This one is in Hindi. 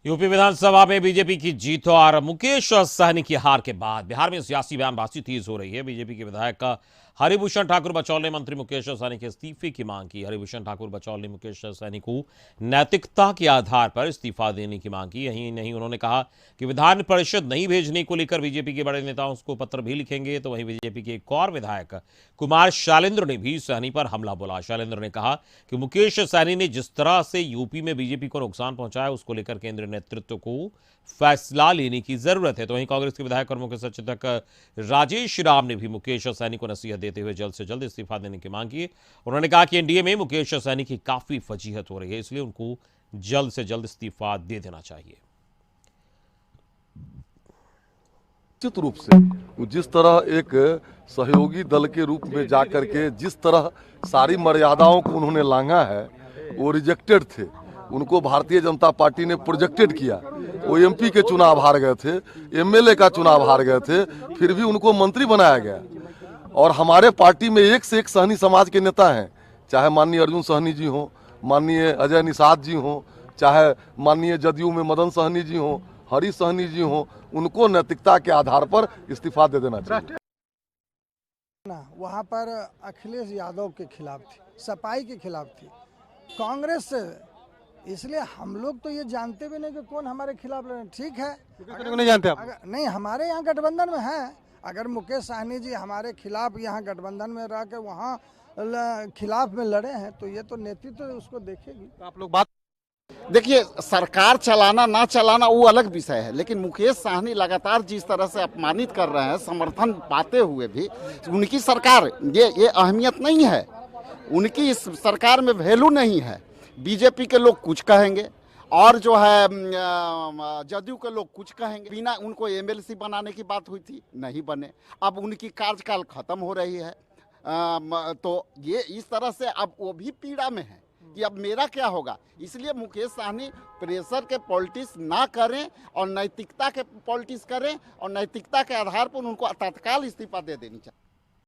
यूपी विधानसभा में बीजेपी की जीत और मुकेश सहनी की हार के बाद बिहार में सियासी बयानबाजी तेज हो रही है। बीजेपी के विधायक हरिभूषण ठाकुर बचौल ने मंत्री मुकेश सहनी के इस्तीफे की मांग की। हरिभूषण ठाकुर बचौल ने मुकेश सहनी को नैतिकता के आधार पर इस्तीफा देने की मांग की। यही नहीं, उन्होंने कहा कि विधान परिषद नहीं भेजने को लेकर बीजेपी के बड़े नेताओं को पत्र भी लिखेंगे। तो वहीं बीजेपी के एक और विधायक कुमार शैलेंद्र ने भी सहनी पर हमला बोला। शैलेंद्र ने कहा कि मुकेश सहनी ने जिस तरह से यूपी में बीजेपी को नुकसान पहुंचाया, उसको लेकर केंद्रीय नेतृत्व को फैसला लेने की जरूरत है। तो वहीं कांग्रेस के विधायक और मुख्य सचेतक राजेश राम ने भी मुकेश सहनी को नसीहत देते हुए जल्द से जल्द इस्तीफा देने की मांग की। उन्होंने कहा कि एनडीए में मुकेश सहनी की काफी फजीहत हो रही है, इसलिए उनको जल्द से जल्द इस्तीफा दे देना चाहिए। निश्चित रूप से जिस तरह एक सहयोगी दल के रूप में जाकर के जिस तरह सारी मर्यादाओं को उन्होंने लांघा है, वो रिजेक्टेड थे। उनको भारतीय जनता पार्टी ने प्रोजेक्टेड किया। वो एमपी के चुनाव हार गए थे, एमएलए का चुनाव हार गए थे, फिर भी उनको मंत्री बनाया गया। और हमारे पार्टी में एक से एक सहनी समाज के नेता हैं, चाहे माननीय अर्जुन सहनी जी हो, माननीय अजय निषाद जी हो, चाहे माननीय जदयू में मदन सहनी जी हो, हरी सहनी जी हो, उनको नैतिकता के आधार पर इस्तीफा दे देना चाहिए। वहाँ पर अखिलेश यादव के खिलाफ थी, सपाई के खिलाफ थी, कांग्रेस से। इसलिए हम लोग तो ये जानते भी नहीं कि कौन हमारे खिलाफ लड़े। ठीक है, नहीं जानते आप? नहीं, हमारे यहाँ गठबंधन में है। अगर मुकेश सहनी जी हमारे खिलाफ यहाँ गठबंधन में रह के वहाँ खिलाफ में लड़े हैं, तो ये तो नेतृत्व उसको देखेगी। तो आप लोग बात देखिए, सरकार चलाना ना चलाना वो अलग विषय है, लेकिन मुकेश सहनी लगातार जिस तरह से अपमानित कर रहे हैं, समर्थन पाते हुए भी उनकी सरकार ये अहमियत नहीं है, उनकी इस सरकार में वैल्यू नहीं है। बीजेपी के लोग कुछ कहेंगे और जो है जदयू के लोग कुछ कहेंगे। बिना उनको एमएलसी बनाने की बात हुई थी, नहीं बने। अब उनकी कार्यकाल खत्म हो रही है, तो ये इस तरह से अब वो भी पीड़ा में है कि अब मेरा क्या होगा। इसलिए मुकेश सहनी प्रेशर के पॉलिटिक्स ना करें और नैतिकता के पॉलिटिक्स करें, और नैतिकता के आधार पर उनको तत्काल इस्तीफा दे देनी चाहिए।